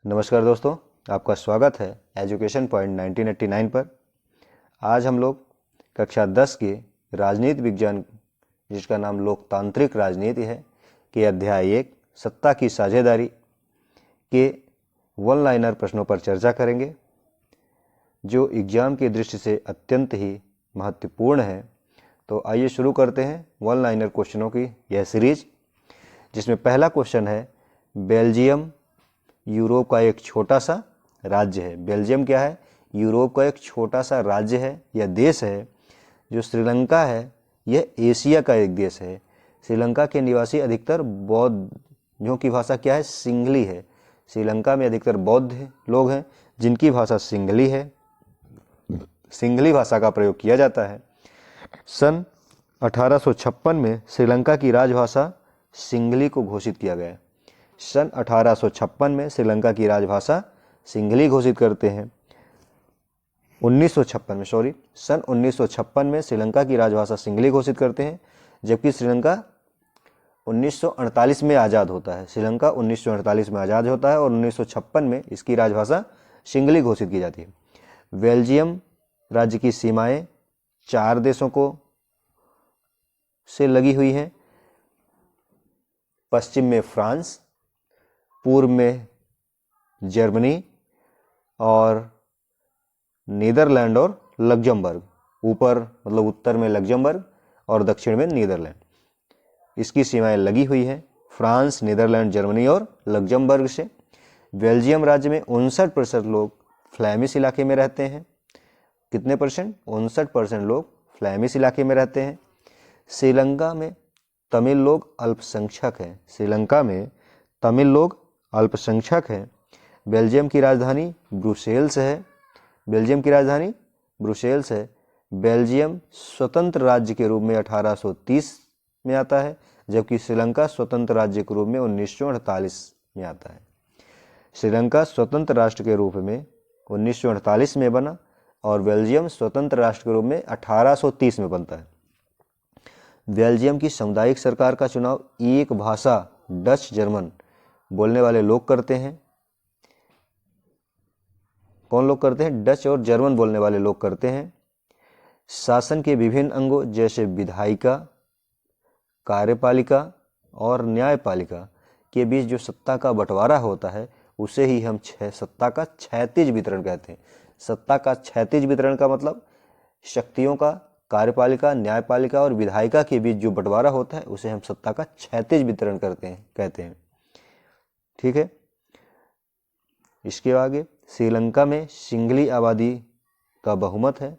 नमस्कार दोस्तों, आपका स्वागत है एजुकेशन पॉइंट 1989 पर। आज हम लोग कक्षा 10 के राजनीति विज्ञान, जिसका नाम लोकतांत्रिक राजनीति है, के अध्याय 1 सत्ता की साझेदारी के वन लाइनर प्रश्नों पर चर्चा करेंगे, जो एग्जाम की दृष्टि से अत्यंत ही महत्वपूर्ण है। तो आइए शुरू करते हैं वन लाइनर क्वेश्चनों की यह सीरीज, जिसमें पहला क्वेश्चन है, बेल्जियम यूरोप का एक छोटा सा राज्य है। बेल्जियम क्या है? यूरोप का एक छोटा सा राज्य है या देश है। जो श्रीलंका है, यह एशिया का एक देश है। श्रीलंका के निवासी अधिकतर बौद्धों की भाषा क्या है? सिंहली है। श्रीलंका में अधिकतर बौद्ध लोग हैं जिनकी भाषा सिंहली है। सिंहली भाषा का प्रयोग किया जाता है। सन 1856 में श्रीलंका की राजभाषा सिंहली को घोषित किया गया। सन 1856 में श्रीलंका की राजभाषा सिंहली घोषित करते हैं। सन 1956 में श्रीलंका की राजभाषा सिंहली घोषित करते हैं, जबकि श्रीलंका 1948 में आज़ाद होता है। श्रीलंका 1948 में आज़ाद होता है और 1956 में इसकी राजभाषा सिंहली घोषित की जाती है। बेल्जियम राज्य की सीमाएं 4 देशों को से लगी हुई हैं। पश्चिम में फ्रांस, पूर्व में जर्मनी और नीदरलैंड और लग्जमबर्ग। ऊपर मतलब उत्तर में लग्जमबर्ग और दक्षिण में नीदरलैंड, इसकी सीमाएं लगी हुई हैं फ्रांस, नीदरलैंड, जर्मनी और लग्जमबर्ग से। बेल्जियम राज्य में 59% लोग फ्लैमिश इलाके में रहते हैं। कितने परसेंट? 59% लोग फ्लैमिश इलाके में रहते हैं। श्रीलंका में तमिल लोग अल्पसंख्यक हैं। श्रीलंका में तमिल लोग अल्पसंख्यक हैं। बेल्जियम की राजधानी ब्रुसेल्स है। बेल्जियम की राजधानी ब्रुसेल्स है। बेल्जियम स्वतंत्र राज्य के रूप में 1830 में आता है, जबकि श्रीलंका स्वतंत्र राज्य के रूप में 1948 में आता है। श्रीलंका स्वतंत्र राष्ट्र के रूप में 1948 में बना और बेल्जियम स्वतंत्र राष्ट्र के रूप में 1830 में बनता है। बेल्जियम की सामुदायिक सरकार का चुनाव एक भाषा डच जर्मन बोलने वाले लोग करते हैं। कौन लोग करते हैं? डच और जर्मन बोलने वाले लोग करते हैं। शासन के विभिन्न अंगों जैसे विधायिका, कार्यपालिका और न्यायपालिका के बीच जो सत्ता का बंटवारा होता है, उसे ही हम सत्ता का क्षैतिज वितरण कहते हैं। सत्ता का क्षैतिज वितरण का मतलब शक्तियों का कार्यपालिका, न्यायपालिका और विधायिका के बीच जो बंटवारा होता है, उसे हम सत्ता का क्षैतिज वितरण कहते हैं। ठीक है। इसके आगे श्रीलंका में सिंहली आबादी का बहुमत है।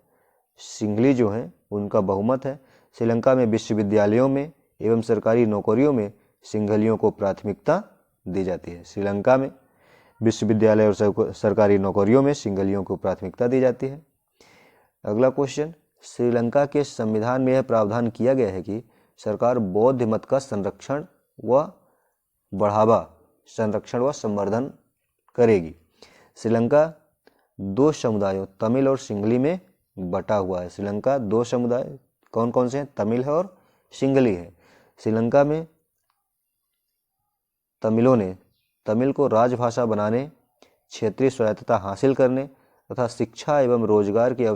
सिंहली जो है उनका बहुमत है। श्रीलंका में विश्वविद्यालयों में एवं सरकारी नौकरियों में सिंहलियों को प्राथमिकता दी जाती है। श्रीलंका में विश्वविद्यालय और सरकारी नौकरियों में सिंहलियों को प्राथमिकता दी जाती है। अगला क्वेश्चन, श्रीलंका के संविधान में यह प्रावधान किया गया है कि सरकार बौद्ध मत का संरक्षण व संवर्धन करेगी। श्रीलंका 2 समुदायों तमिल और सिंहली में बटा हुआ है। श्रीलंका 2 समुदाय कौन कौन से हैं? तमिल है और सिंहली है। श्रीलंका में तमिलों ने तमिल को राजभाषा बनाने, क्षेत्रीय स्वायत्तता हासिल करने तथा शिक्षा एवं रोजगार के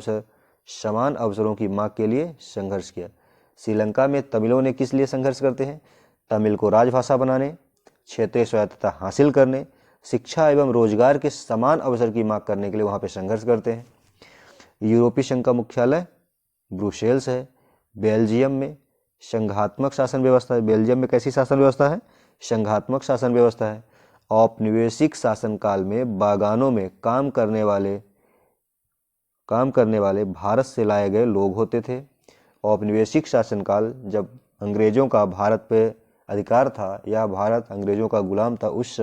समान अवसरों की मांग के लिए संघर्ष किया। श्रीलंका में तमिलों ने किस लिए संघर्ष करते हैं? तमिल को राजभाषा बनाने, क्षेत्रीय स्वायत्तता हासिल करने, शिक्षा एवं रोजगार के समान अवसर की मांग करने के लिए वहां पे संघर्ष करते हैं। यूरोपीय संघ का मुख्यालय ब्रुसेल्स है। बेल्जियम में संघात्मक शासन व्यवस्था है। बेल्जियम में कैसी शासन व्यवस्था है? संघात्मक शासन व्यवस्था है। औपनिवेशिक शासनकाल में बागानों में काम करने वाले भारत से लाए गए लोग होते थे। औपनिवेशिक शासनकाल जब अंग्रेजों का भारत पे अधिकार था या भारत अंग्रेजों का गुलाम था, उस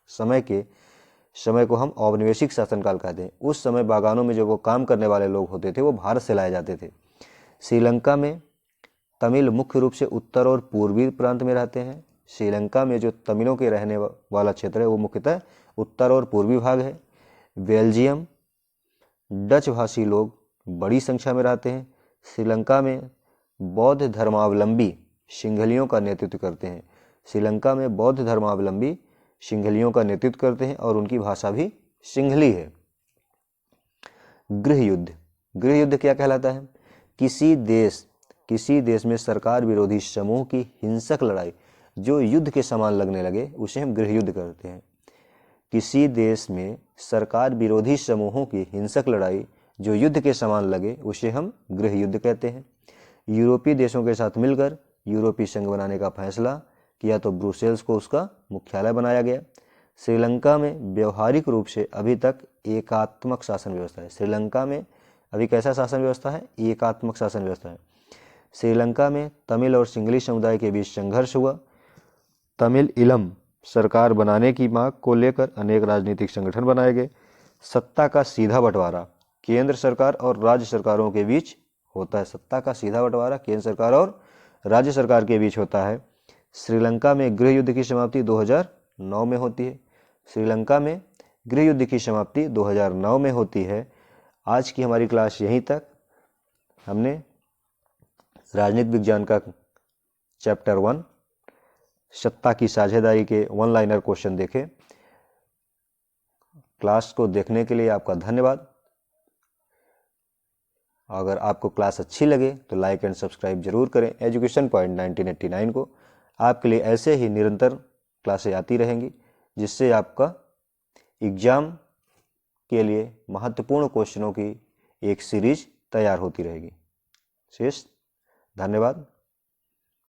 समय को हम औपनिवेशिक शासनकाल कहते हैं। उस समय बागानों में जो वो काम करने वाले लोग होते थे, वो भारत से लाए जाते थे। श्रीलंका में तमिल मुख्य रूप से उत्तर और पूर्वी प्रांत में रहते हैं। श्रीलंका में जो तमिलों के रहने वाला क्षेत्र है, वो मुख्यतः उत्तर और पूर्वी भाग है। बेल्जियम डच भाषी लोग बड़ी संख्या में रहते हैं। श्रीलंका में बौद्ध धर्मावलंबी सिंहलियों का नेतृत्व करते हैं। श्रीलंका में बौद्ध धर्मावलंबी सिंहलियों का नेतृत्व करते हैं और उनकी भाषा भी सिंहली है। गृह युद्ध, गृह युद्ध क्या कहलाता है? किसी देश में सरकार विरोधी समूह की हिंसक लड़ाई जो युद्ध के समान लगने लगे उसे हम गृह युद्ध कहते हैं। किसी देश में सरकार विरोधी समूहों की हिंसक लड़ाई जो युद्ध के समान लगे उसे हम गृह युद्ध कहते हैं। यूरोपीय देशों के साथ मिलकर यूरोपीय संघ बनाने का फैसला किया तो ब्रुसेल्स को उसका मुख्यालय बनाया गया। श्रीलंका में व्यवहारिक रूप से अभी तक एकात्मक शासन व्यवस्था है। श्रीलंका में अभी कैसा शासन व्यवस्था है? एकात्मक शासन व्यवस्था है। श्रीलंका में तमिल और सिंहली समुदाय के बीच संघर्ष हुआ। तमिल इलम सरकार बनाने की मांग को लेकर अनेक राजनीतिक संगठन बनाए गए। सत्ता का सीधा बंटवारा केंद्र सरकार और राज्य सरकारों के बीच होता है। सत्ता का सीधा बंटवारा केंद्र सरकार और राज्य सरकार के बीच होता है। श्रीलंका में गृह युद्ध की समाप्ति 2009 में होती है। श्रीलंका में गृह युद्ध की समाप्ति 2009 में होती है। आज की हमारी क्लास यहीं तक। हमने राजनीति विज्ञान का चैप्टर 1 सत्ता की साझेदारी के 1 लाइनर क्वेश्चन देखे। क्लास को देखने के लिए आपका धन्यवाद। अगर आपको क्लास अच्छी लगे तो लाइक एंड सब्सक्राइब जरूर करें। एजुकेशन पॉइंट 1989 को आपके लिए ऐसे ही निरंतर क्लासें आती रहेंगी जिससे आपका एग्जाम के लिए महत्वपूर्ण क्वेश्चनों की एक सीरीज तैयार होती रहेगी। शेष धन्यवाद।